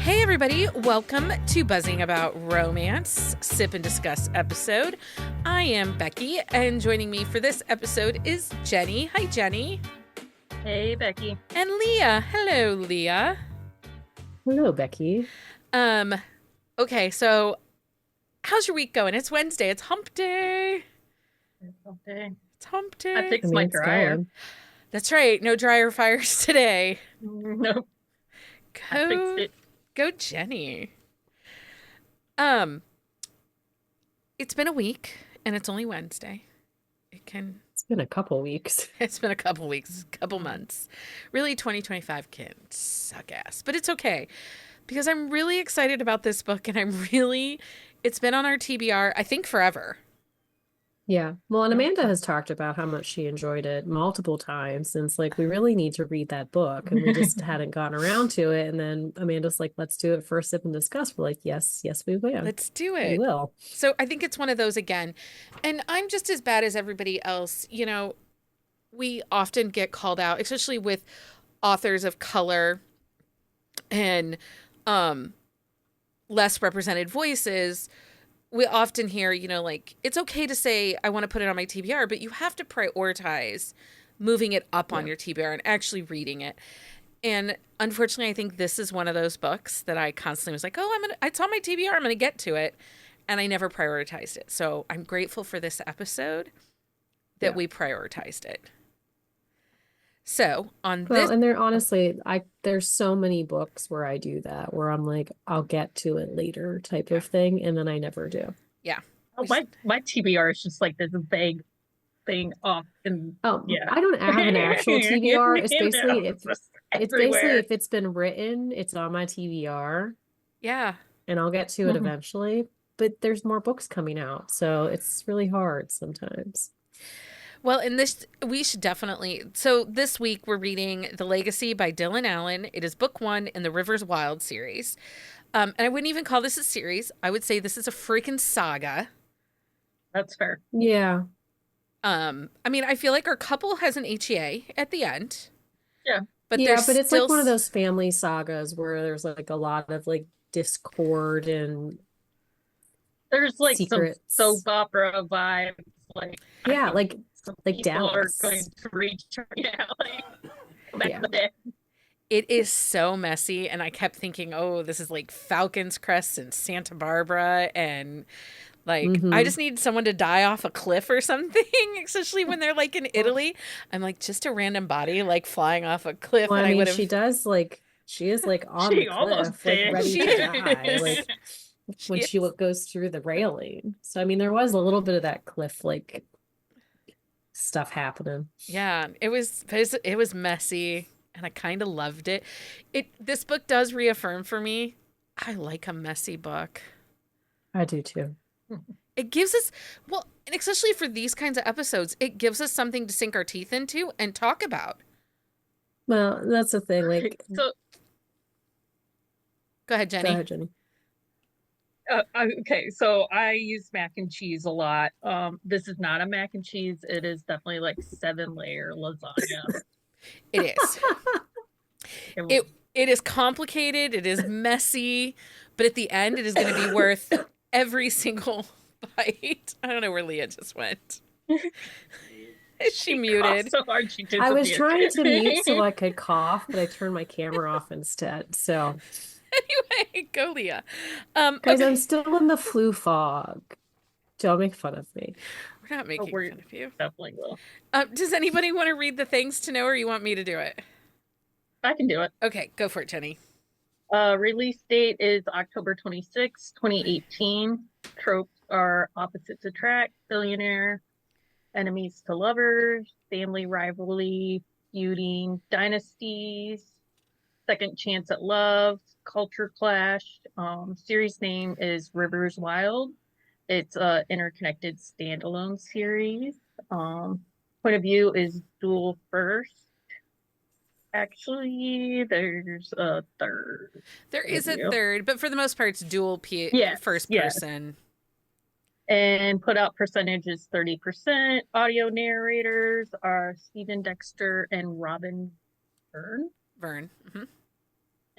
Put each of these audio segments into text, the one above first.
Hey, everybody, welcome to Buzzing About Romance, Sip and Discuss episode. I am Becky, and joining me for this episode is Jenny. Hi, Jenny. Hey, Becky. And Leah. Hello, Leah. Hello, Becky. Okay, so how's your week going? It's Wednesday. It's hump day. Okay. It's hump day. I fixed my dryer. Going. That's right. No dryer fires today. Nope. I fixed it. Go, Jenny. It's been a week, and it's only Wednesday. It's been a couple weeks. It's been a couple weeks, couple months. Really, 2025 can suck ass, but it's okay because I'm really excited about this book, and it's been on our TBR, I think, forever. Yeah. Well, and Amanda has talked about how much she enjoyed it multiple times since we really need to read that book and we just hadn't gotten around to it. And then Amanda's like, let's do it for a sip and discuss. We're like, yes, we will. Let's do it. We will. So I think it's one of those again. And I'm just as bad as everybody else. You know, we often get called out, especially with authors of color and less represented voices. We often hear, it's okay to say, I want to put it on my TBR, but you have to prioritize moving it up on your TBR and actually reading it. And unfortunately, I think this is one of those books that I constantly was like, it's on my TBR, I'm going to get to it. And I never prioritized it. So I'm grateful for this episode that we prioritized it. So and there honestly, there's so many books where I do that, where I'm like, I'll get to it later type of thing, and then I never do. Yeah. Oh, my TBR is just like this vague thing off and I don't have an actual TBR. It's basically if it's been written, it's on my TBR. Yeah. And I'll get to it eventually. But there's more books coming out, so it's really hard sometimes. Well, we should definitely. So this week we're reading The Legacy by Dylan Allen. It is book 1 in the Rivers Wilde series. And I wouldn't even call this a series. I would say this is a freaking saga. That's fair. Yeah. I feel like our couple has an HEA at the end. Yeah. But it's like one of those family sagas where there's a lot of discord and there's secrets. Some soap opera vibes. People Dallas are going to reach. It is so messy, and I kept thinking, oh, this is like Falcon's Crest and Santa Barbara, and I just need someone to die off a cliff or something, especially when they're in Italy. I'm like, just a random body flying off a cliff. Well, and she does she is on the cliff, ready to die. When she goes through the railing. So there was a little bit of that cliff stuff happening. Yeah, it was messy, and I kind of loved it. This book does reaffirm for me, I like a messy book. I do too. It gives us, and especially for these kinds of episodes, it gives us something to sink our teeth into and talk about. Well, that's the thing. Go ahead, Jenny. Go ahead, Jenny. Okay, so I use mac and cheese a lot. This is not a mac and cheese. It is definitely 7-layer lasagna. It is. It is complicated. It is messy, but at the end, it is going to be worth every single bite. I don't know where Leah just went. Is she muted? So hard she I was trying to mute so I could cough, but I turned my camera off instead. So. Anyway, go Leah. Guys, okay. I'm still in the flu fog. Don't make fun of me. We're not making fun of you. Definitely will. Does anybody want to read the things to know, or you want me to do it? I can do it. Okay, go for it, Jenny. Release date is October 26, 2018. Tropes are opposites attract, billionaire, enemies to lovers, family rivalry, feuding, dynasties, second chance at love, culture clash. Series name is Rivers Wilde. It's a interconnected standalone series. Point of view is dual first. Actually, there's a third. There is a third, but for the most part, it's dual first person. And put out percentage is 30%. Audio narrators are Stephen Dexter and Robin Verne. Mm-hmm.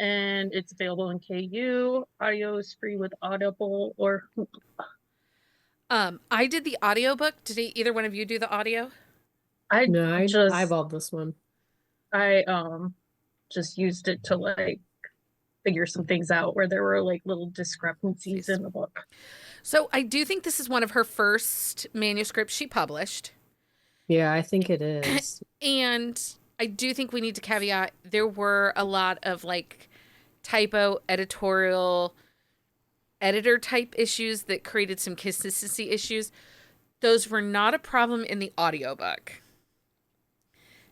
and it's available in KU. Audio is free with Audible or I did the audiobook. Did either one of you do the audio? I No, I just eyeballed this one. I just used it to like figure some things out where there were like little discrepancies in the book. So I do think this is one of her first manuscripts she published. Yeah, I think it is. And I do think we need to caveat there were a lot of like typo, editorial, editor type issues that created some consistency issues. Those were not a problem in the audiobook.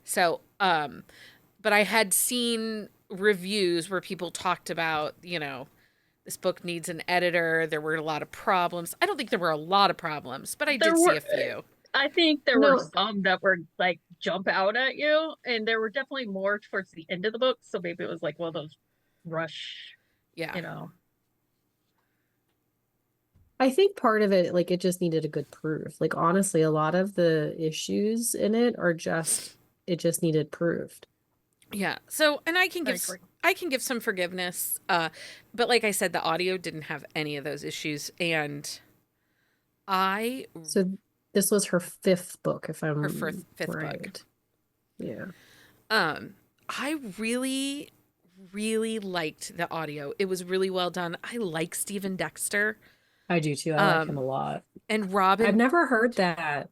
So, but I had seen reviews where people talked about, this book needs an editor. There were a lot of problems. I don't think there were a lot of problems, but I did see a few. I think there were some that were like jump out at you, and there were definitely more towards the end of the book. So maybe it was like one of those rush, I think part of it, like, it just needed a good proof. Like, honestly, a lot of the issues in it it just needed proved. Yeah. So, and I can give some forgiveness. But like I said, the audio didn't have any of those issues. And So this was her fifth book, if I'm her fifth right. book. Yeah. I really, really liked the audio. It was really well done. I like Stephen Dexter. I do too. I like him a lot. And Robin. I've never heard that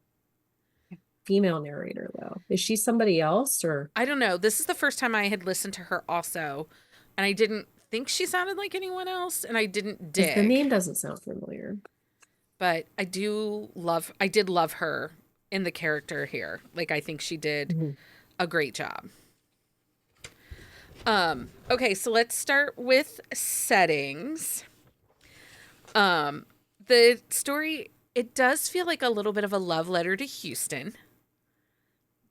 female narrator though. Is she somebody else or? I don't know. This is the first time I had listened to her also, and I didn't think she sounded like anyone else, and I didn't dig. The name doesn't sound familiar. But I did love her in the character here. Like, I think she did a great job. Okay, so let's start with settings. The story, it does feel like a little bit of a love letter to Houston.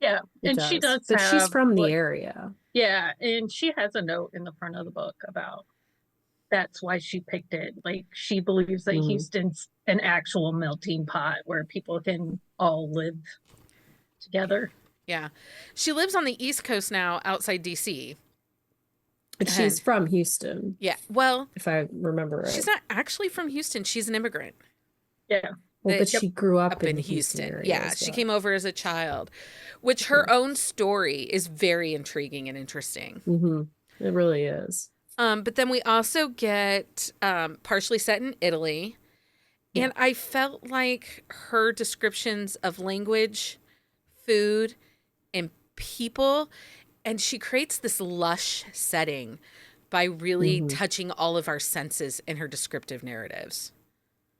Yeah, and she does, but she's from the area. Yeah, and she has a note in the front of the book about that's why she picked it. Like, she believes that Houston's an actual melting pot where people can all live together. Yeah, she lives on the East Coast now, outside DC. But she's from Houston. Yeah, well, if I remember right. She's not actually from Houston. She's an immigrant. Yeah. Well, but she grew up in Houston area. Yeah, she came over as a child, which her own story is very intriguing and interesting. It really is. But then we also get partially set in Italy. Yeah. And I felt like her descriptions of language, food, and people, and she creates this lush setting by really touching all of our senses in her descriptive narratives.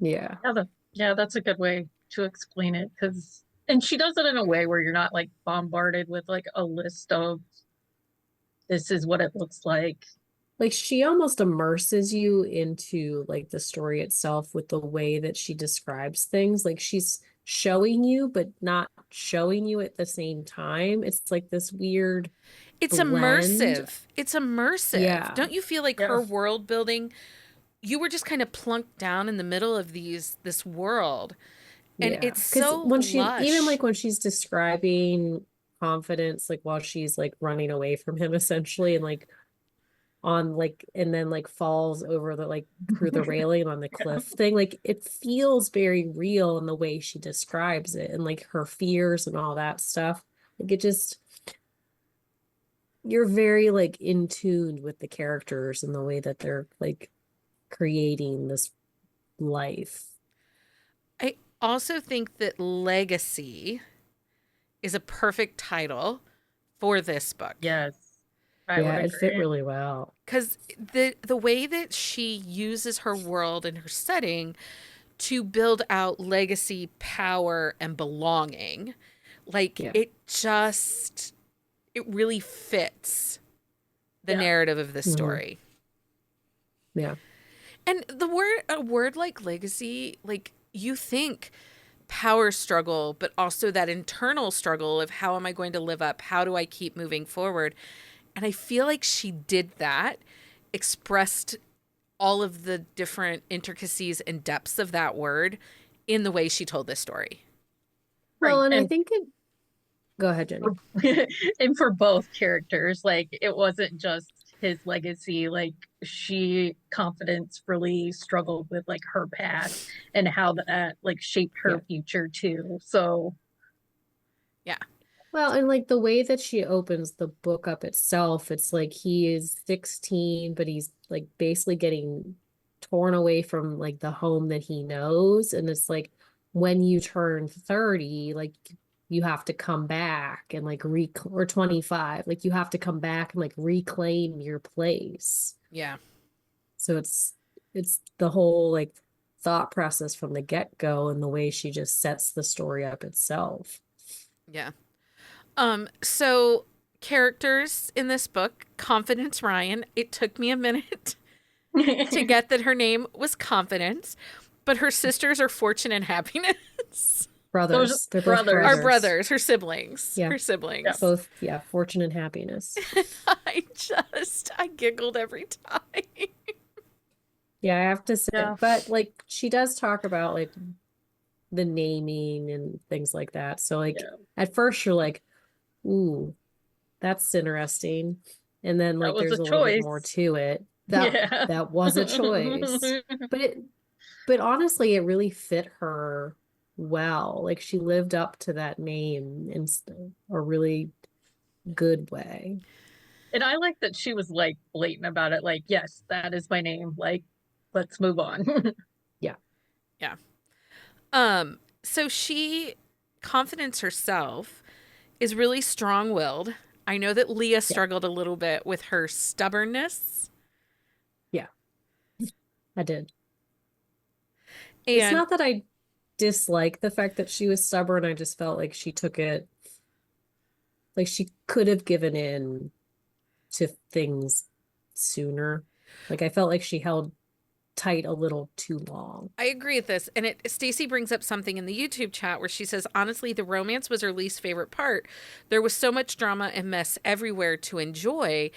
Yeah. Yeah, that's a good way to explain it. And she does it in a way where you're not like bombarded with like a list of this is what it looks like. Like, she almost immerses you into like the story itself with the way that she describes things. Like, she's showing you but not showing you at the same time. It's like this weird immersive. It's immersive. Yeah. Don't you feel like her world building, you were just kind of plunked down in the middle of this world, and it's so when she lush. Even like when she's describing confidence, like while she's like running away from him essentially, and like on like, and then like falls over the like through the railing on the cliff thing, like it feels very real in the way she describes it, and like her fears and all that stuff. Like, it just, you're very like in tune with the characters and the way that they're like creating this life. I also think that Legacy is a perfect title for this book. Yes. It fit really well. Because the way that she uses her world and her setting to build out legacy, power, and belonging, like it really fits the narrative of this story. Yeah. And a word like legacy, like, you think power struggle, but also that internal struggle of how am I going to live up? How do I keep moving forward? And I feel like she did that, expressed all of the different intricacies and depths of that word in the way she told this story. Well, and I think go ahead, Jenni. And for both characters, like, it wasn't just his legacy. Like Confidence really struggled with like her past and how that like shaped her future too. So Yeah. Well, and like the way that she opens the book up itself, it's like he is 16, but he's like basically getting torn away from like the home that he knows. And it's like when you turn 30, like you have to come back and like or 25, like you have to come back and like reclaim your place. Yeah. So it's the whole like thought process from the get-go and the way she just sets the story up itself. Yeah. So characters in this book, Confidence Ryan, it took me a minute to get that her name was Confidence, but her sisters are Fortune and Happiness. Brothers. They're both brothers. brothers. Our brothers, her siblings. Yeah. Her siblings. Yeah. Both, Fortune and Happiness. I giggled every time. Yeah, I have to say, Yeah. but like she does talk about like the naming and things like that. So like at first you're like, ooh, that's interesting. And then like was there's a a little bit choice. more to it. That was a choice. But honestly, it really fit her well. Like she lived up to that name in a really good way. And I like that she was like blatant about it. Like, yes, that is my name. Like, let's move on. Yeah. So Confidence herself, is really strong-willed. I know that Leah struggled a little bit with her stubbornness. Yeah. I did. And it's not that I dislike the fact that she was stubborn. I just felt like she took it, like she could have given in to things sooner. Like I felt like she held tight a little too long. I agree with this. And Stacy brings up something in the YouTube chat where she says, honestly, the romance was her least favorite part. There was so much drama and mess everywhere to enjoy.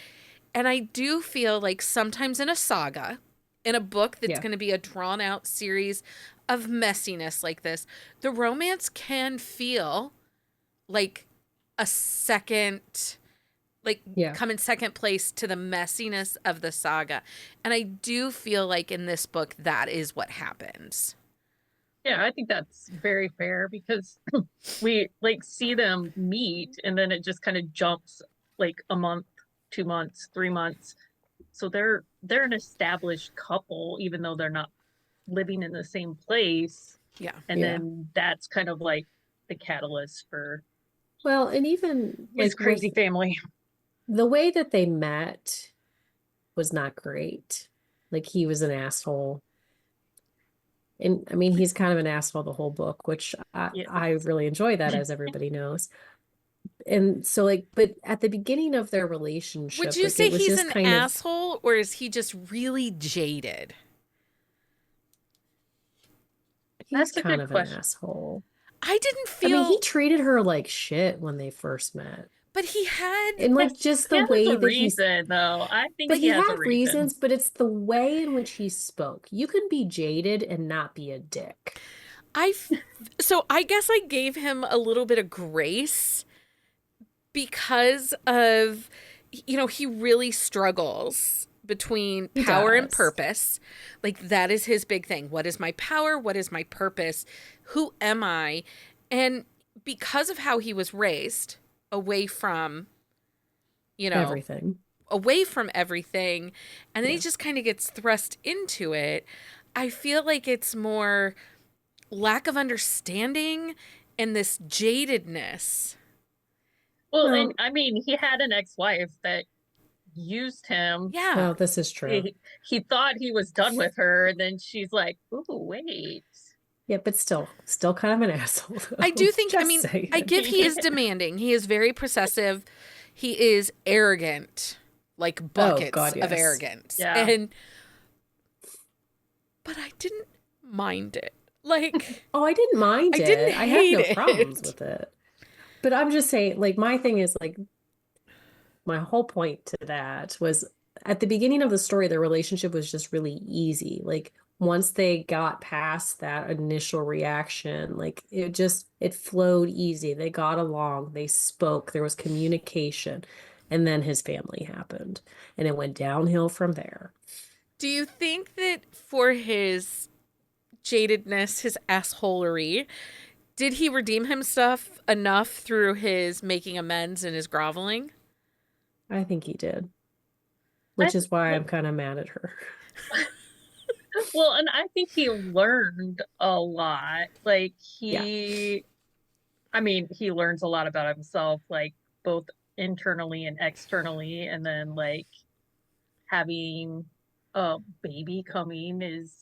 And I do feel like sometimes in a saga, in a book that's going to be a drawn out series of messiness like this, the romance can feel like a second, come in second place to the messiness of the saga. And I do feel like in this book, that is what happens. Yeah, I think that's very fair because we like see them meet and then it just kind of jumps like a month, 2 months, 3 months. So they're an established couple, even though they're not living in the same place. Yeah. And then that's kind of like the catalyst for and even his crazy family. The way that they met was not great. Like he was an asshole. And I mean, he's kind of an asshole the whole book, which I really enjoy that, as everybody knows. And so but at the beginning of their relationship, would you say he's an asshole or is he just really jaded? He's kind of an asshole. I didn't feel. I mean, he treated her like shit when they first met. But he had, and like just the way that reason, though. I think, but he has had reasons. But it's the way in which he spoke. You can be jaded and not be a dick. So I guess I gave him a little bit of grace because of, he really struggles between power and purpose. Like that is his big thing. What is my power? What is my purpose? Who am I? And because of how he was raised, away from, everything. And then he just kind of gets thrust into it. I feel like it's more lack of understanding and this jadedness. Well, and I mean, he had an ex-wife that used him. Yeah. Well, this is true. He thought he was done with her. And then she's like, "Ooh, wait." Yeah, but still kind of an asshole. Though. I do think, I give he is demanding. He is very possessive. He is arrogant, like buckets of arrogance. Yeah. But I didn't mind it. Like, I didn't mind it. I hate have no problems with it. But I'm just saying, like, my thing is, like, my whole point to that was at the beginning of the story, their relationship was just really easy. Like, once they got past that initial reaction, like it flowed easy. They got along, they spoke, there was communication. And then his family happened, and it went downhill from there. Do you think that for his jadedness, his assholery, did he redeem himself enough through his making amends and his groveling? I think he did, I which is why I'm kind of mad at her. Well, and I think he learned a lot. Like Yeah. he learns a lot about himself, like both internally and externally, and then like having a baby coming is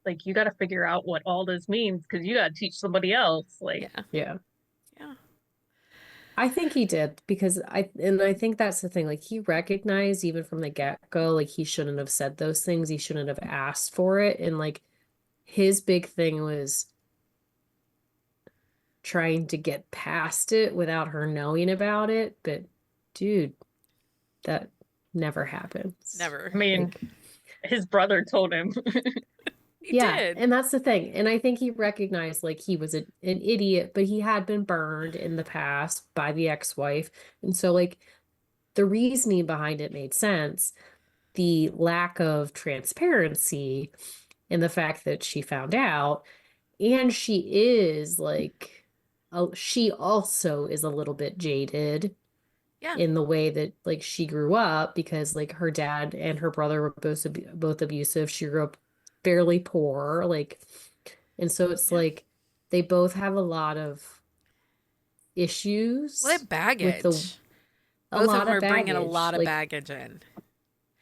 like you got to figure out what all this means because you got to teach somebody else. Like, Yeah. Yeah. Yeah. I think he did because I think that's the thing. Like he recognized even from the get-go, like he shouldn't have said those things. He shouldn't have asked for it. And like his big thing was trying to get past it without her knowing about it. But dude, that never happens. Never. I mean, Like, his brother told him. He yeah, did. and that's the thing. And I think he recognized like he was an idiot, but he had been burned in the past by the ex-wife. And so like the reasoning behind it made sense. The lack of transparency and the fact that she found out, and she is like, oh, she also is a little bit jaded Yeah. in the way that like she grew up because like her dad and her brother were both abusive. She grew up fairly poor, like, and so it's Yeah. like they both have a lot of Well, they issues have with baggage. a Both of lot them of are bringing a baggage, lot of like baggage in.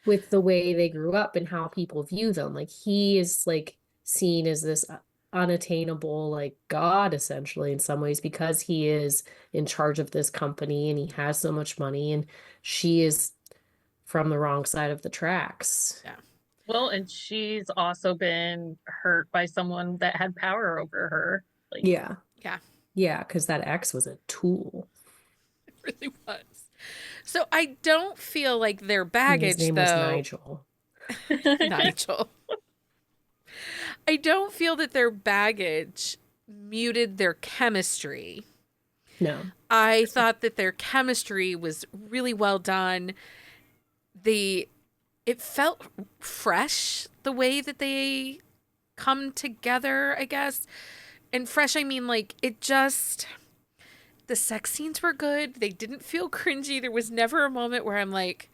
with the way they grew up and how people view them. Like he is like seen as this unattainable like god essentially in some ways because he is in charge of this company and he has so much money, and she is from the wrong side of the tracks. Yeah. Well, and she's also been hurt by someone that had power over her. Like, Yeah. Yeah. Yeah, because that ex was a tool. It really was. So I don't feel like their And his baggage, name was though. Nigel. Nigel. I don't feel that their baggage muted their chemistry. No. I thought that their chemistry was really well done. It felt fresh the way that they come together, I guess. And fresh, I mean like the sex scenes were good. They didn't feel cringy. There was never a moment where I'm like,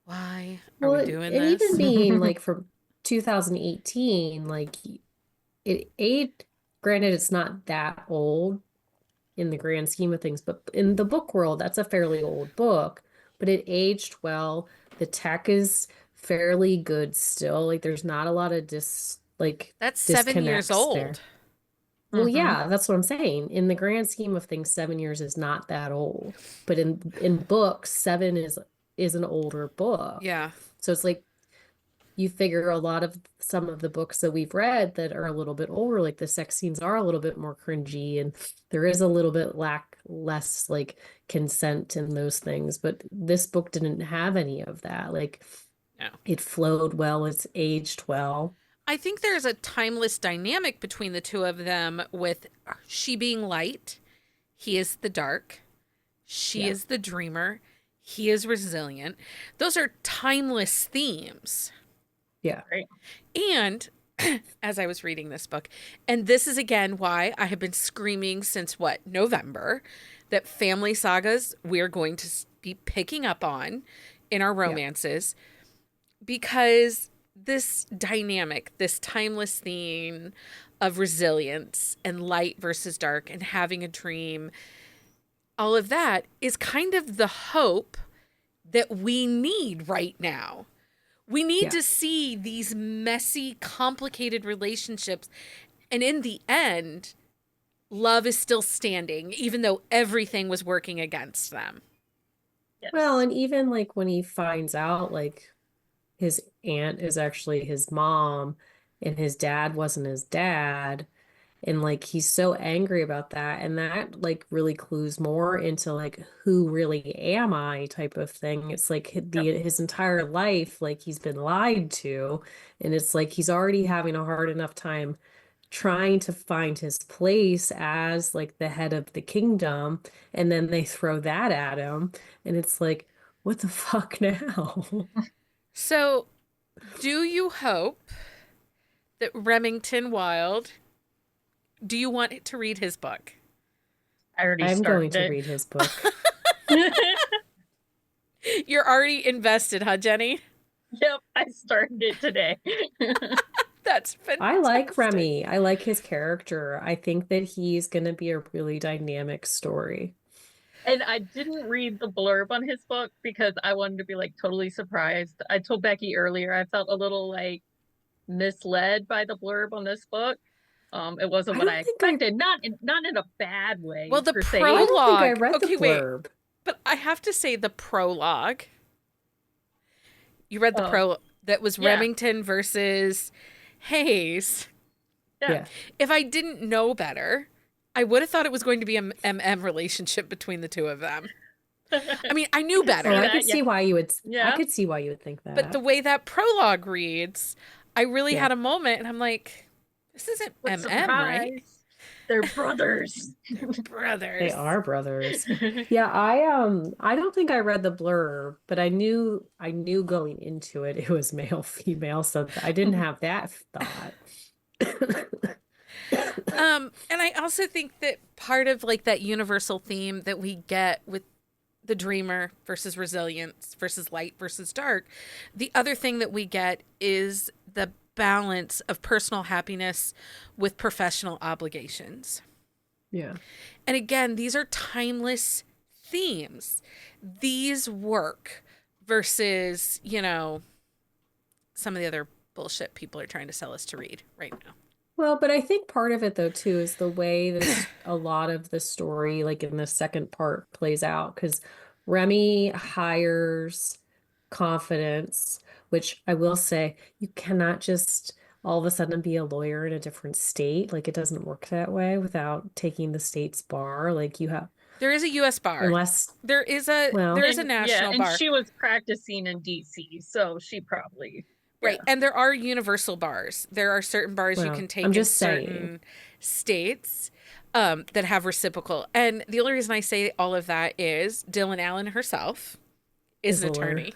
why are we doing and even this? being like from 2018, like granted, it's not that old in the grand scheme of things, but in the book world, that's a fairly old book, but it aged well. The tech is fairly good still. Like there's not a lot of That's 7 years disconnects there. old. Well, Mhm. yeah, that's what I'm saying. In the grand scheme of things, 7 years is not that old. But in books, seven is an older book. Yeah. So it's like you figure a lot of some of the books that we've read that are a little bit older, like the sex scenes are a little bit more cringy and there is a little bit less like consent in those things. But this book didn't have any of that. Like No. it flowed well, it's aged well. I think there's a timeless dynamic between the two of them with she being light, he is the dark, she Yeah. is the dreamer, he is resilient. Those are timeless themes. Yeah. Right. And as I was reading this book, and this is again why I have been screaming since November, that family sagas we're going to be picking up on in our romances, because this dynamic, this timeless theme of resilience and light versus dark and having a dream, all of that is kind of the hope that we need right now. We need to see these messy, complicated relationships. And in the end, love is still standing, even though everything was working against them. Yes. Well, and even like when he finds out like his aunt is actually his mom and his dad wasn't his dad, and like he's so angry about that, and that like really clues more into like who really am I type of thing. It's like his entire life like he's been lied to, and it's like he's already having a hard enough time trying to find his place as like the head of the kingdom, and then they throw that at him, and it's like, what the fuck now? So, do you hope that Remington Wilde, do you want to read his book? I already I'm going started to it. read his book. You're already invested, huh, Jenny? Yep, I started it today. That's fantastic. I like Remy. I like his character. I think that he's going to be a really dynamic story. And I didn't read the blurb on his book because I wanted to be like totally surprised. I told Becky earlier I felt a little like misled by the blurb on this book. It wasn't I what don't I think I expected. Not in a bad way Well, the per se. I don't think I prologue. read Okay, the wait. blurb. But I have to say the prologue. You read the prologue that was Yeah. Remington versus Hayes. Yeah. If I didn't know better, I would have thought it was going to be a MM relationship between the two of them. I mean, I knew better. Well, I that, could see yeah. why you would. Yeah. I could see why you would think that. But the way that prologue reads, I really Yeah. had a moment and I'm like, this isn't What MM, right? surprise. They're brothers. Brothers. They are brothers. Yeah, I don't think I read the blurb, but I knew going into it was male female, so I didn't have that thought. And I also think that part of like that universal theme that we get with the dreamer versus resilience versus light versus dark, the other thing that we get is the balance of personal happiness with professional obligations. Yeah. And again, these are timeless themes. These work versus, some of the other bullshit people are trying to sell us to read right now. Well, but I think part of it though too is the way that a lot of the story, like in the second part, plays out. Because Remy hires confidence, which I will say you cannot just all of a sudden be a lawyer in a different state. Like it doesn't work that way without taking the state's bar. Like you have, There is a U.S. bar. unless There is a national bar. And she was practicing in DC, so she probably Right. And there are universal bars. There are certain bars you Well, can take I'm in just certain states that have reciprocal. And the only reason I say all of that is Dylan Allen herself is an a lawyer. attorney.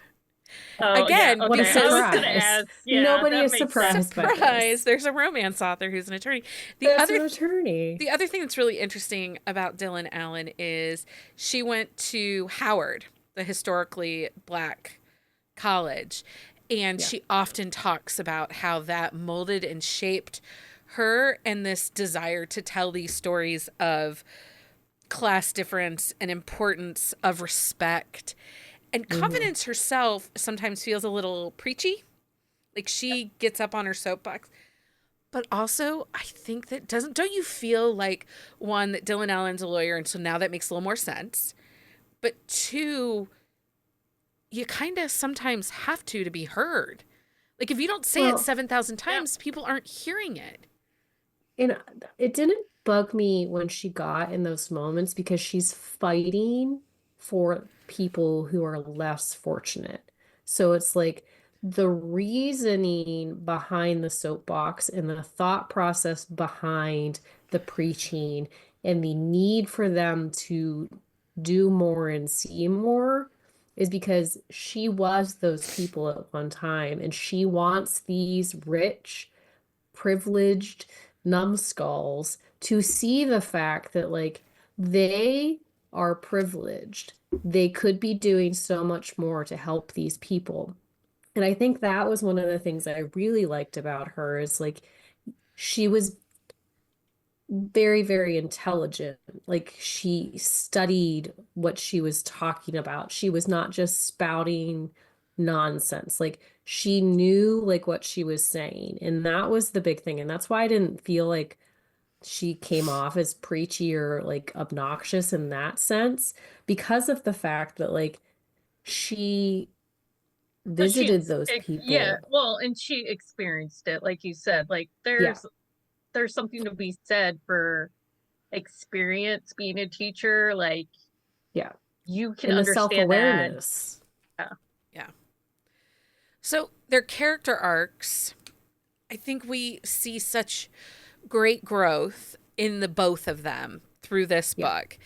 Oh, Again, yeah, What a okay. I was gonna surprise. ask. Yeah, Nobody that is makes surprised sense. by this. Surprise! There's a romance author who's an attorney. That's an attorney. The other thing that's really interesting about Dylan Allen is she went to Howard, the historically Black college, and she often talks about how that molded and shaped her and this desire to tell these stories of class difference and importance of respect. And Confidence herself sometimes feels a little preachy. Like she gets up on her soapbox. But also, I think that don't you feel like, one, that Dylan Allen's a lawyer, and so now that makes a little more sense. But two, you kind of sometimes have to be heard. Like if you don't say it 7,000 times, people aren't hearing it. And it didn't bug me when she got in those moments because she's fighting for people who are less fortunate. So it's like the reasoning behind the soapbox and the thought process behind the preaching and the need for them to do more and see more is because she was those people at one time, and she wants these rich, privileged numbskulls to see the fact that like they are privileged. They could be doing so much more to help these people. And I think that was one of the things that I really liked about her is like she was very, very intelligent. Like she studied what she was talking about. She was not just spouting nonsense. Like she knew like what she was saying. And that was the big thing. And that's why I didn't feel like she came off as preachy or like obnoxious in that sense, because of the fact that like she visited those people. Yeah, well, and she experienced it, like you said. Like there's something to be said for experience being a teacher. Like you can And the understand self-awareness. Yeah. So their character arcs, I think we see such great growth in the both of them through this book.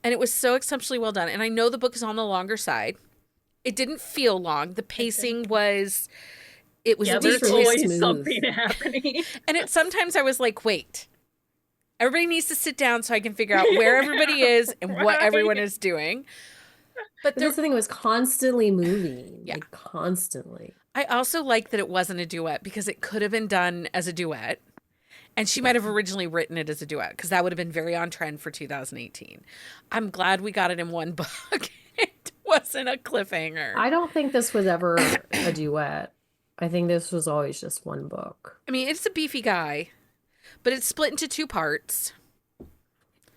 And it was so exceptionally well done. And I know the book is on the longer side. It didn't feel long. The pacing was, it was there's really always smooth. something happening. And sometimes I was like, wait, everybody needs to sit down so I can figure out where everybody is and what everyone is doing. But this thing was constantly moving, Yeah. like constantly. I also like that it wasn't a duet because it could have been done as a duet. And she might have originally written it as a duet because that would have been very on trend for 2018. I'm glad we got it in one book. It wasn't a cliffhanger. I don't think this was ever a duet. I think this was always just one book. I mean, it's a beefy guy, but it's split into 2 parts.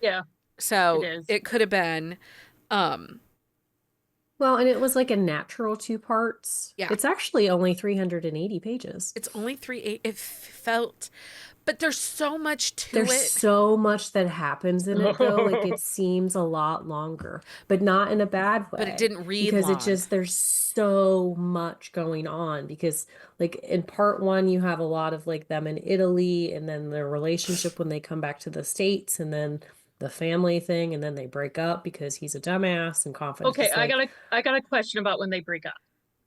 Yeah. So It is. it could have been. Well, and it was like a natural 2 parts. Yeah. It's actually only 380 pages. It's only 3/8. It felt, but there's so much to There's it. so much that happens in it, though. Like, it seems a lot longer, but not in a bad way. But it didn't read because long. it just, there's so much going on. Because, like, in part 1, you have a lot of like them in Italy, and then their relationship when they come back to the States, and then the family thing, and then they break up because he's a dumbass and Confidence. Okay, is I like, got a question about when they break up.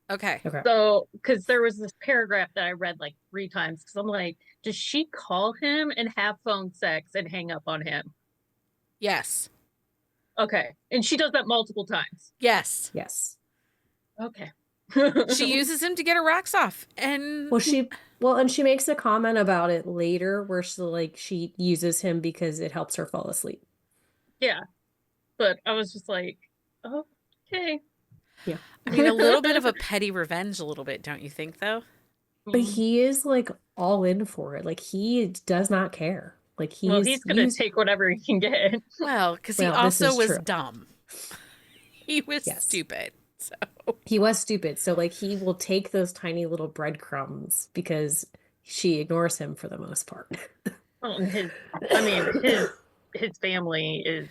Okay. So, because there was this paragraph that I read like 3 times, because I'm like, does she call him and have phone sex and hang up on him? Yes. Okay, and she does that multiple times. Yes. Yes. Okay. She uses him to get her rocks off. And And she makes a comment about it later where she uses him because it helps her fall asleep. Yeah, but I was just like, oh, okay. Yeah. I mean, a little bit of a petty revenge, a little bit, don't you think, though? But he is like all in for it. Like, he does not care. Like, he's gonna take whatever he can get. Well, because he Well, this also is was true. dumb. He was Yes. stupid. So He was stupid. So, like, he will take those tiny little breadcrumbs because she ignores him for the most part. Oh, and his family is,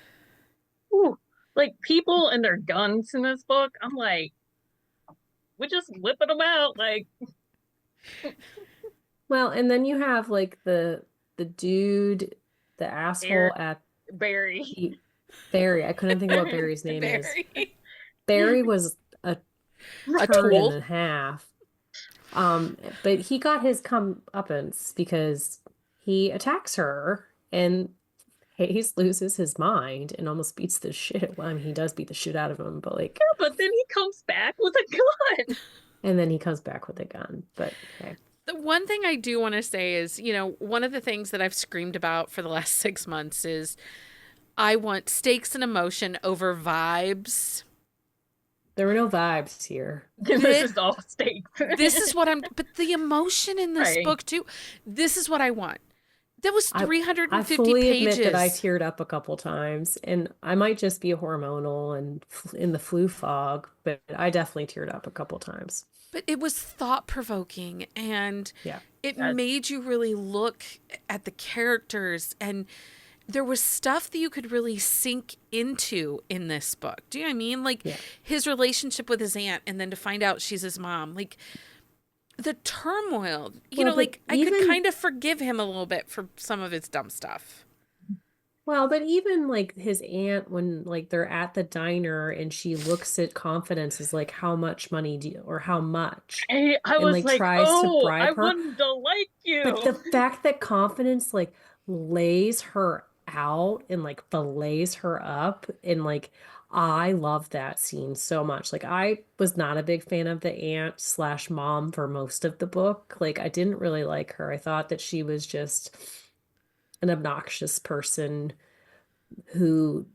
ooh, like people and their guns in this book. I'm like, we're just whipping them out. Like, Well, and then you have like the dude, the asshole at Barry. Barry. I couldn't think of what Barry's name is. Barry. Barry was a A turn tool. and a half. But he got his comeuppance because he attacks her and Hayes loses his mind and almost beats the shit. Well, I mean, he does beat the shit out of him, but like, But then he comes back with a gun. and then he comes back with a gun. But okay. The one thing I do want to say is, one of the things that I've screamed about for the last 6 months is I want stakes and emotion over vibes. There were no vibes here. This is all stakes. This is what but the emotion in this book too, this is what I want. That was 350 I fully pages. admit that I teared up a couple times, and I might just be hormonal and in the flu fog, but I definitely teared up a couple times. But it was thought-provoking, and Yeah. it made you really look at the characters, and there was stuff that you could really sink into in this book. Do you know what I mean? Like his relationship with his aunt, and then to find out she's his mom. Like the turmoil, I could kind of forgive him a little bit for some of his dumb stuff. Well, but even like his aunt, when like they're at the diner and she looks at Confidence as like, how much money do you, or how much? I was like, tries to bribe I her. wanted to like you. But the fact that Confidence like lays her out and like fillets her up, and like, I love that scene so much. Like, I was not a big fan of the aunt / mom for most of the book. Like, I didn't really like her. I thought that she was just an obnoxious person who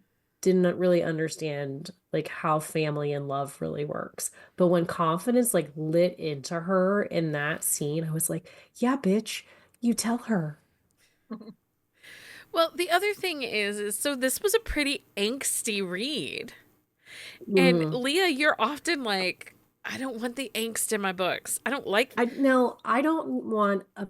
didn't really understand like how family and love really works. But when Confidence like lit into her in that scene, I was like, yeah, bitch, you tell her. Well, the other thing is so this was a pretty angsty read. And Leah, you're often like, I don't want the angst in my books. I don't like. I don't want a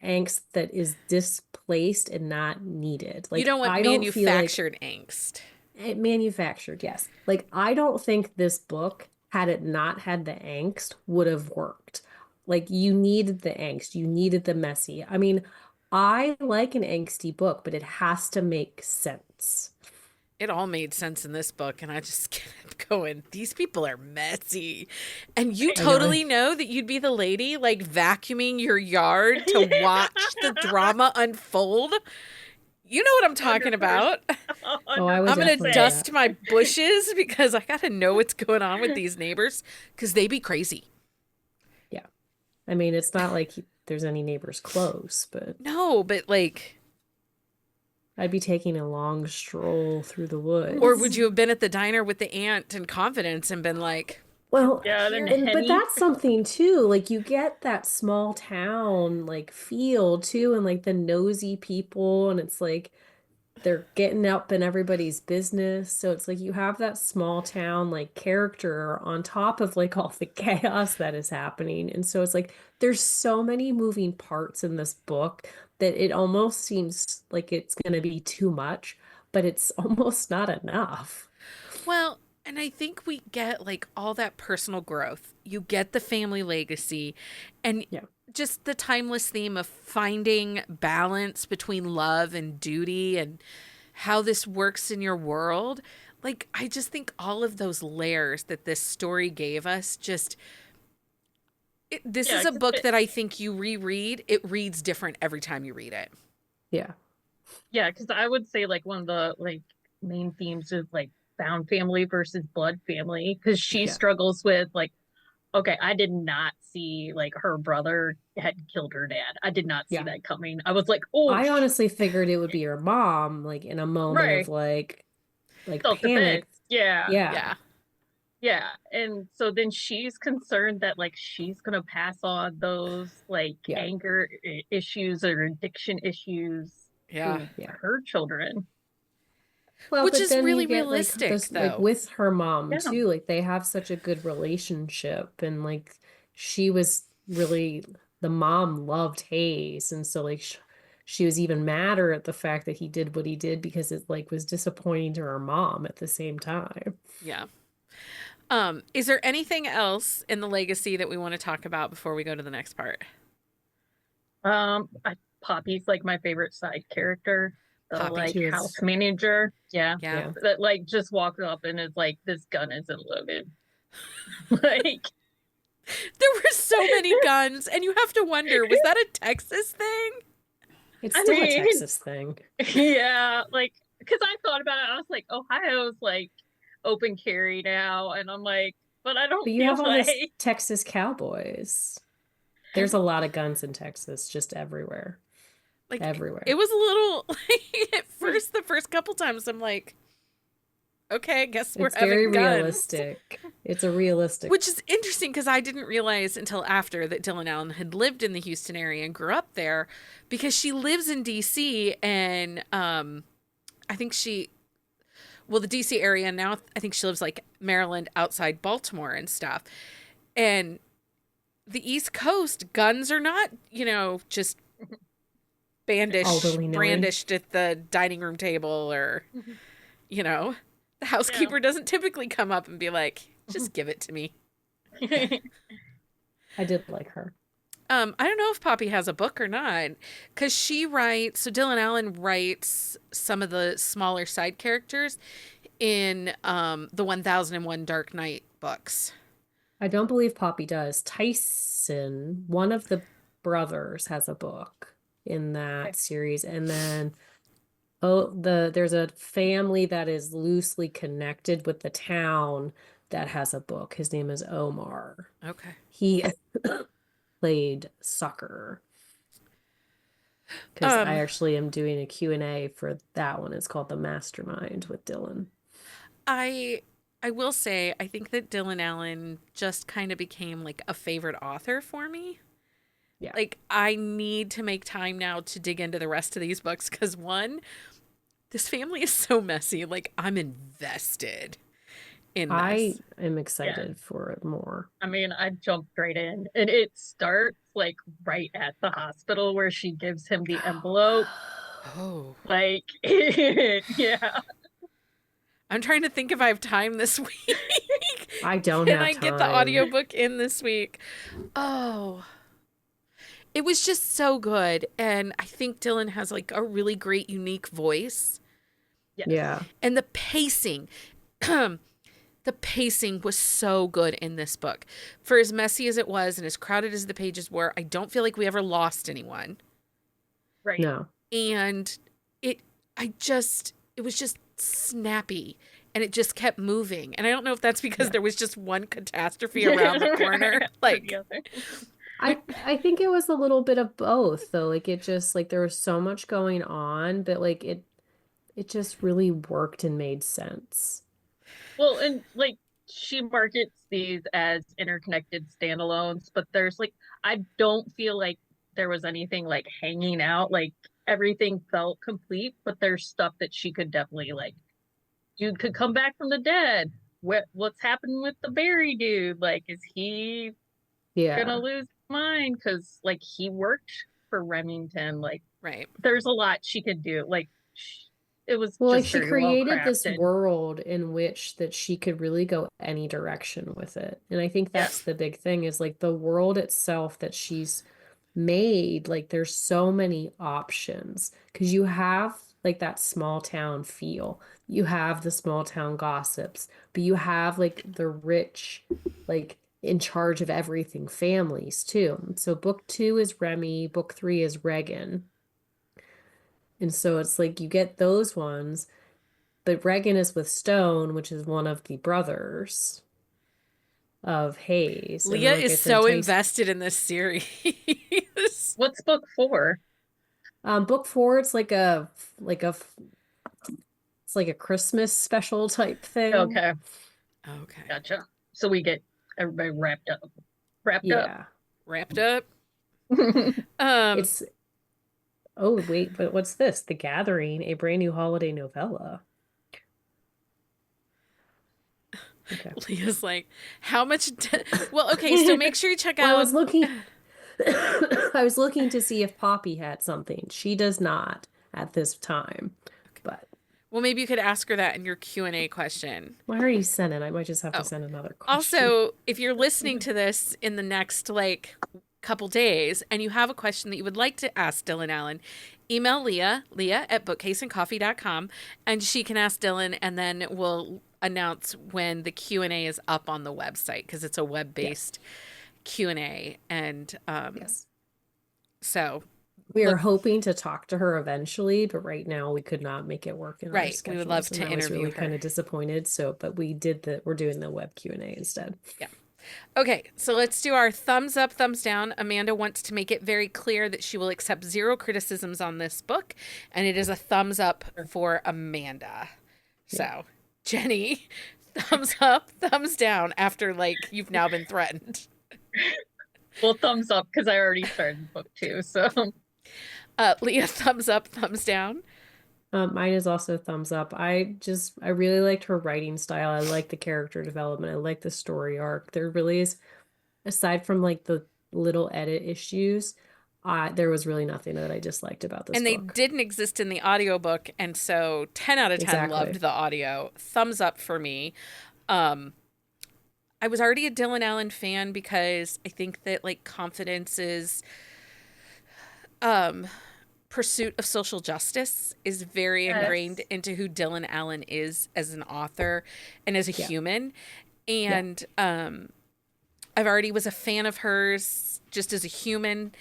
angst that is displaced and not needed. Like, you don't want manufactured angst. Manufactured, yes. Like, I don't think this book, had it not had the angst, would have worked. Like, you needed the angst. You needed the messy. I mean, I like an angsty book, but it has to make sense. It all made sense in this book, and I just kept going, these people are messy. And you I know. totally know that you'd be the lady, like, vacuuming your yard to watch the drama unfold. You know what I'm talking 100%. about. Oh, I would I'm going definitely to do dust that. my bushes because I got to know what's going on with these neighbors because they be crazy. Yeah. I mean, it's not like there's any neighbors close, but No, but like, I'd be taking a long stroll through the or would woods. you have been at the diner with the aunt in confidence and been like, Well, Yeah, then but Henny. that's something too. Like you get that small town like feel too, and like the nosy people, and it's like they're getting up in everybody's business. So it's like you have that small town like character on top of like all the chaos that is happening. And so it's like there's so many moving parts in this book that it almost seems like it's going to be too much, but it's almost not enough. well, and I think we get like all that personal growth. You get the family legacy and Yeah. just the timeless theme of finding balance between love and duty and how this works in your world. Like, I just think all of those layers that this story gave us just. This Yeah, is a 'cause book that I think you reread. It reads different every time you read it. Yeah. yeah, because I would say like one of the like main themes is like found family versus blood family because she Yeah. struggles with like, okay, I did not see like her brother had killed her dad. I did not see Yeah. that coming. I was like, oh, I honestly figured it would be her mom, like in a moment of right, like self-defense. panic. Yeah, Yeah. Yeah. yeah. And so then she's concerned that like she's gonna pass on those like Yeah. anger issues or addiction issues Yeah. to Yeah. her children. Well, Which but is then you really get like realistic, this, like though. with her mom Yeah. too, like they have such a good relationship, and like she was really the mom loved Hayes, and so like she was even madder at the fact that he did what he did because it like was disappointing to her mom at the same time. Yeah. Is there anything else in the legacy that we want to talk about before we go to the next part? Poppy's like my favorite side character, the Poppy. like She was, house manager. Yeah. Yeah. yeah. That like just walks up and is like, this gun isn't loaded. Like There were so many guns, and you have to wonder, was that a Texas thing? It's I still a mean, Texas thing. yeah, like because I thought about it, I was like, Ohio's like open carry now, and I'm like, but I don't But you feel have all like this Texas cowboys. There's a lot of guns in Texas, just everywhere. Like, it Everywhere. was a little, like, at first, the first couple times, I'm like, okay, I guess we're It's very having guns. realistic. It's a realistic. Which is interesting because I didn't realize until after that Dylan Allen had lived in the Houston area and grew up there because she lives in DC and I think the DC area now, I think she lives like Maryland outside Baltimore and stuff. And the East Coast, guns are not, just All willy-nilly. brandished at the dining room table or, the housekeeper doesn't typically come up and be like, just give it to me. I did like her. I don't know if Poppy has a book or not, because so Dylan Allen writes some of the smaller side characters in the 1001 Dark Knight books. I don't believe Poppy does. Tyson, one of the brothers, has a book in that series, and then there's a family that is loosely connected with the town that has a book. His name is Omar. Okay. He played soccer. Because I actually am doing a Q&A for that one. It's called The Mastermind with Dylan. I will say, I think that Dylan Allen just kind of became like a favorite author for me. Yeah. Like, I need to make time now to dig into the rest of these books because this family is so messy. Like, I'm invested in this. I am excited for it more. I mean, I jumped right in, and it starts like right at the hospital where she gives him the envelope. Oh. Like, yeah. I'm trying to think if I have time this week. I don't Can have I time. get the audiobook in this week? Oh. It was just so good. And I think Dylan has like a really great, unique voice. Yes. Yeah. And the pacing, the pacing was so good in this book. For as messy as it was and as crowded as the pages were, I don't feel like we ever lost anyone. Right. No. And it was just snappy and it just kept moving. And I don't know if that's because there was just one catastrophe around the corner. Like, I think it was a little bit of both though. Like it just like there was so much going on, but like it just really worked and made sense. Well, and like she markets these as interconnected standalones, but there's like I don't feel like there was anything like hanging out. Like everything felt complete, but there's stuff that she could definitely like. Dude could come back from the dead. What's happening with the Barry dude? Like, is he gonna lose his mind? Because like he worked for Remington. Like, right. there's a lot she could do. Like, it was Well, like just she very well created this crafted. world in which that she could really go any direction with it. And I think that's the big thing is like the world itself that she's made, like there's so many options because you have like that small town feel. You have the small town gossips, but you have like the rich, like in charge of everything families too. So book 2 is Remy, book 3 is Regan. And so it's like you get those ones, but Regan is with Stone, which is one of the brothers of Hayes. And then, Leah like I is said, so invested in this series. What's book 4? Book 4, it's like it's like a Christmas special type thing. Okay. Okay. Gotcha. So we get everybody wrapped up. Wrapped up. It's oh wait, but what's this? The Gathering, a brand new holiday novella. Okay. Leah's like, how much? Well, okay, so make sure you check out. I was looking. I was looking to see if Poppy had something. She does not at this time, but. Well, maybe you could ask her that in your Q&A question. Well, I already sent it. I might just have to send another question. Also, if you're listening to this in the next like couple days and you have a question that you would like to ask Dylan Allen, email Leah at bookcaseandcoffee.com, and she can ask Dylan, and then we'll announce when the Q&A is up on the website because it's a web-based Q&A. And so we are hoping to talk to her eventually, but right now we could not make it work in our schedules. We would love to interview I was really her. kind of disappointed. So, but we're doing the web Q&A instead. Yeah. Okay, so let's do our thumbs up, thumbs down. Amanda wants to make it very clear that she will accept 0 criticisms on this book, and it is a thumbs up for Amanda. So, Jenni, thumbs up, thumbs down after like you've now been threatened. Well, thumbs up because I already started book 2. So, Leah, thumbs up, thumbs down. Mine is also thumbs up. I really liked her writing style. I like the character development. I like the story arc. There really is, aside from like the little edit issues, there was really nothing that I disliked about this book. And they didn't exist in the audiobook, and so 10 out of 10 loved the audio. Thumbs up for me. I was already a Dylan Allen fan because I think that like Confidence is pursuit of social justice is very ingrained into who Dylan Allen is as an author and as a human. And I've already was a fan of hers just as a human,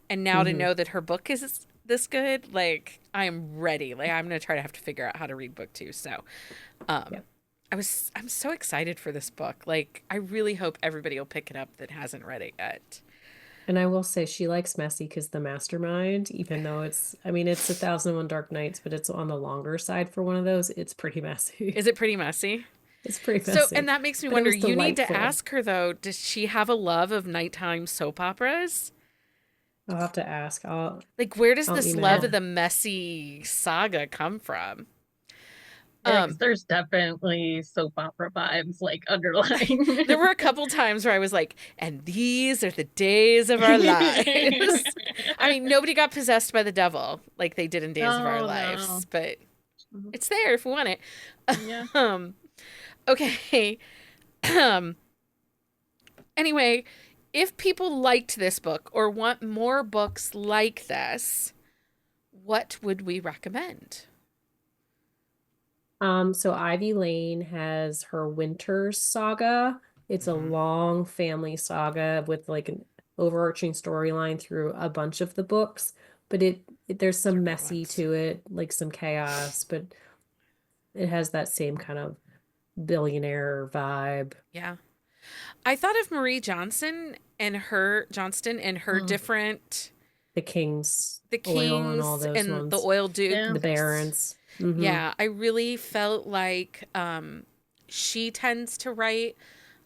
and now to know that her book is this good, like I'm ready. Like I'm gonna try to have to figure out how to read book 2. So I'm so excited for this book. Like I really hope everybody will pick it up that hasn't read it yet. And I will say she likes messy because the mastermind, even though it's 1001 Dark Nights, but it's on the longer side for one of those. It's pretty messy. Is it pretty messy? It's pretty messy. So, and that makes me wonder, you need to ask her though, does she have a love of nighttime soap operas? I'll have to ask. Like, where does this love of the messy saga come from? There's definitely soap opera vibes like underlying. There were a couple times where I was like, and these are the days of our lives. I mean, nobody got possessed by the devil like they did in Days of Our Lives, but it's there if we want it. Okay. Anyway, if people liked this book or want more books like this, what would we recommend? So Ivy Lane has her Winters saga. It's a long family saga with like an overarching storyline through a bunch of the books, but there's They're some good messy ones. to it, like some chaos, but it has that same kind of billionaire vibe. Yeah. I thought of Marie Johnston and her Oh, different the King's the Oil and all kings those and the ones, oil Yeah. the dukes. barons. Mm-hmm. Yeah, I really felt like she tends to write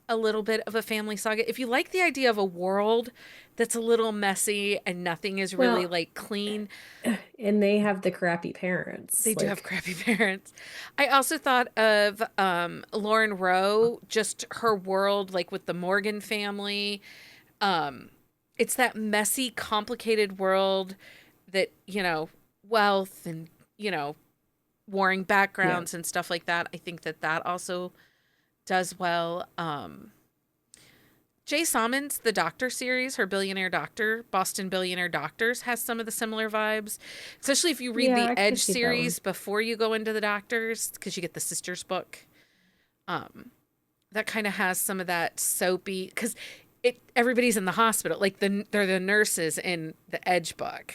a little bit of a family saga. If you like the idea of a world that's a little messy and nothing is really Well, like clean, and they have the crappy parents. they do have Like, crappy parents. I also thought of Lauren Rowe, just her world, like with the Morgan family. It's that messy, complicated world that, wealth and, warring yeah. backgrounds and stuff like that. I think that also does well. Jay Salmon's The Doctor series, her Billionaire Doctor, Boston Billionaire Doctors, has some of the similar vibes, especially if you read Yeah, the I could Edge see that one. series before you go into the Doctors, because you get the sisters book. That kind of has some of that soapy, because everybody's in the hospital, like they're the nurses in the Edge book.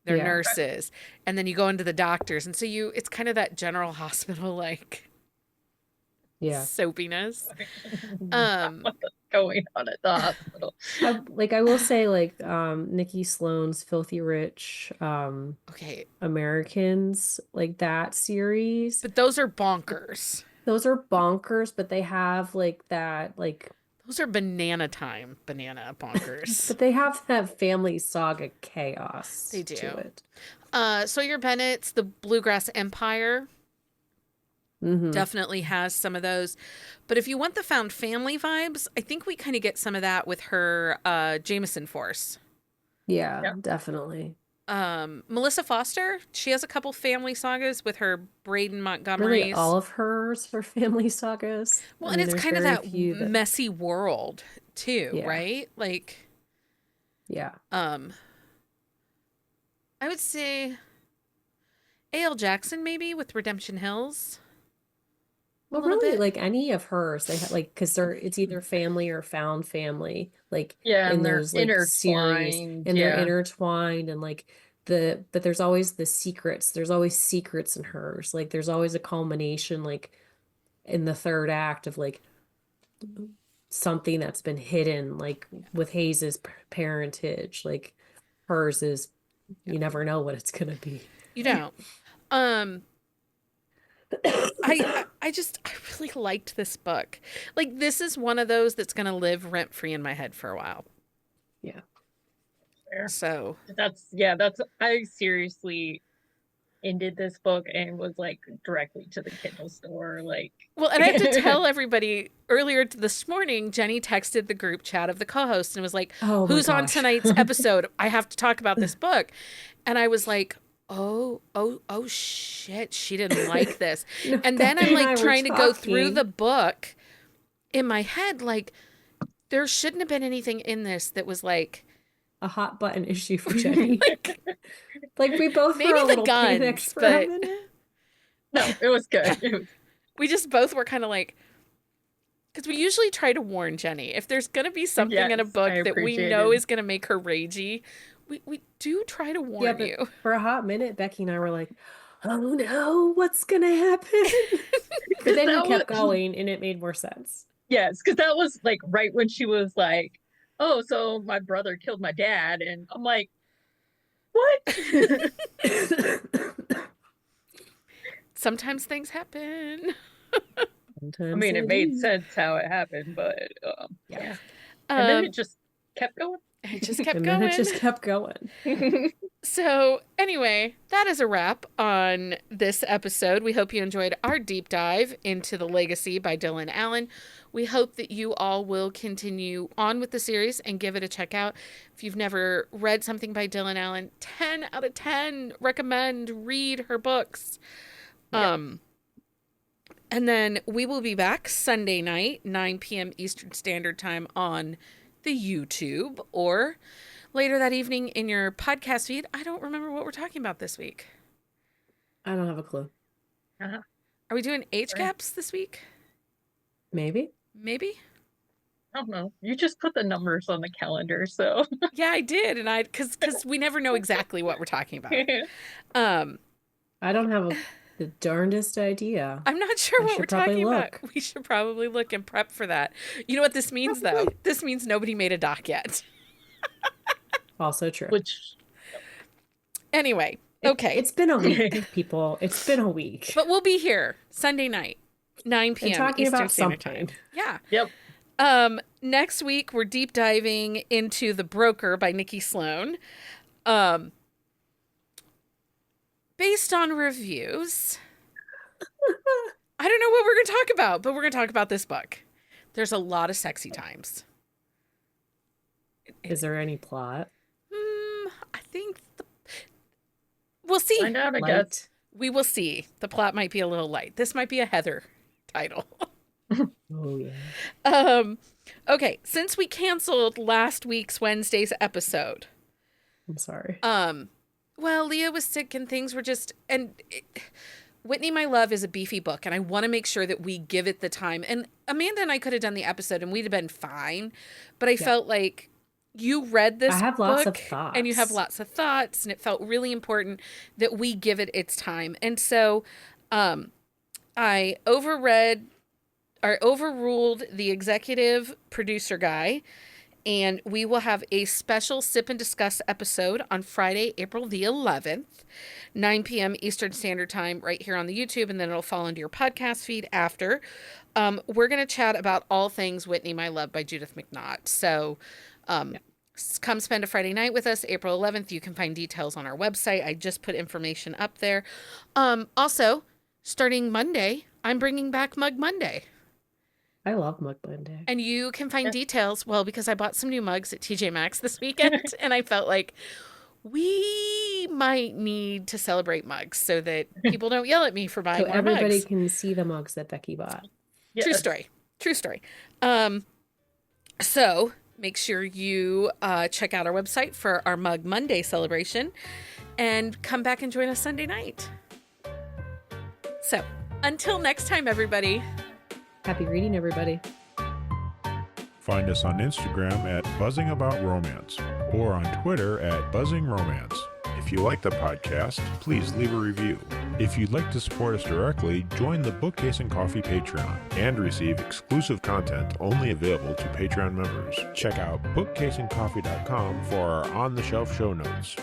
They're Yeah. nurses, and then you go into the doctors, and so it's kind of that general hospital like Yeah. soapiness. Um, What's going on at the hospital? I will say like Nikki Sloane's Filthy Rich okay, Americans, like that series. but those are bonkers. Those are bonkers, but they have like that like Those are banana bonkers. but they have that family saga They chaos to do. it. Sawyer Bennett's The Bluegrass Empire Mm-hmm. definitely has some of those. But if you want the found family vibes, I think we kind of get some of that with her Jameson Force. Yeah, Yeah. definitely. Melissa Foster, she has a couple family sagas with her Braden Really, Montgomery's. all of hers are family sagas. Well, I and mean, it's there's kind of very that few that, messy world too, yeah, right? Like, yeah. I would say A.L. Jackson maybe with Redemption Hills a Well, little really, bit. like any of hers, they have like because it's either family or found family, like Yeah, in and they're those like series, intertwined. and they're Yeah. intertwined, and like but there's always the secrets. There's always secrets in hers. Like there's always a culmination, like in the third act of like something that's been hidden, like with Hayes's parentage. Like hers is, Yeah. you never know what it's gonna be. You don't. Um, I really liked this book. Like this is one of those that's gonna live rent free in my head for a while. Yeah. Fair. So That's I seriously ended this book and was like directly to the Kindle store. Like, well, and I have to tell everybody earlier this morning, Jenny texted the group chat of the co-hosts and was like, Oh my "Who's on gosh. tonight's episode? I have to talk about this book." And I was like, oh shit, she didn't like this. No, And then I'm Becky and like I were trying to go through the talking. book in my head, like there shouldn't have been anything in this that was like A hot button issue for Jenny. like Like we both were maybe a the little panicked guns, for a but minute. no, it was good. It was, we just both were kind of like, because we usually try to warn Jenny if there's going to be something in a yes, I book that we know appreciated. is going to make her ragey. We do try to Yeah, warn but you. for a hot minute, Becky and I were like, oh no, what's gonna happen? But Because then you that was kept going and it made more sense. yes, because that was like right when she was like, "Oh, so my brother killed my dad," and I'm like, "What?" Sometimes things happen. I Sometimes mean, they it made do. sense how it happened, but Yeah. yeah. And then Um, it just kept going. it just kept And then it going. just kept going. So, anyway, that is a wrap on this episode. We hope you enjoyed our deep dive into The Legacy by Dylan Allen. We hope that you all will continue on with the series and give it a check out. If you've never read something by Dylan Allen, 10 out of 10 recommend read her books. Yep. And then we will be back Sunday night, 9 p.m. Eastern Standard Time on the the YouTube or later that evening in your podcast feed. I don't remember what we're talking about this week. I don't have a clue. Uh-huh. Are we doing age gaps this week? Maybe. Maybe? I don't know. You just put the numbers on the calendar, so. Yeah, I did. And because we never know exactly what we're talking about. I don't have the darndest idea. I'm not sure what we're talking about. Look. We should probably look and prep for that. You know what this means, though? This means nobody made a doc yet. Also true. Which, Anyway, okay. It's been a week, people. It's been a week. But we'll be here Sunday night, 9 p.m. And talking Eastern about Standard something. Time. Yeah. yep. Next week, we're deep diving into The Broker by Nikki Sloan. Based on reviews, I don't know what we're going to talk about, but we're going to talk about this book. There's a lot of sexy times. Is there any plot? I think we'll see. Find out, I Light? guess. We will see. The plot might be a little light. This might be a Heather title. Oh, yeah. Okay, since we canceled last week's Wednesday's episode. I'm sorry. Well, Leah was sick and things were just, Whitney, My Love is a beefy book, and I want to make sure that we give it the time. And Amanda and I could have done the episode and we'd have been fine, but I felt like you read this I have book lots of thoughts. and you have lots of thoughts, and it felt really important that we give it its time. And so I overruled the executive producer guy, and we will have a special Sip and Discuss episode on Friday, April the 11th, 9 p.m. Eastern Standard Time, right here on the YouTube, and then it'll fall into your podcast feed after. We're going to chat about all things Whitney, My Love by Judith McNaught. So come spend a Friday night with us, April 11th. You can find details on our website. I just put information up there. Also, starting Monday, I'm bringing back Mug Monday. I love Mug Monday. And you can find details, well, because I bought some new mugs at TJ Maxx this weekend, and I felt like we might need to celebrate mugs so that people don't yell at me for buying So more everybody mugs. can see the mugs that Becky bought. Yes. True story. So make sure you check out our website for our Mug Monday celebration and come back and join us Sunday night. So until next time, everybody. Happy reading, everybody. Find us on Instagram at Buzzing About Romance or on Twitter at Buzzing Romance. If you like the podcast, please leave a review. If you'd like to support us directly, join the Bookcase and Coffee Patreon and receive exclusive content only available to Patreon members. Check out bookcaseandcoffee.com for our on-the-shelf show notes.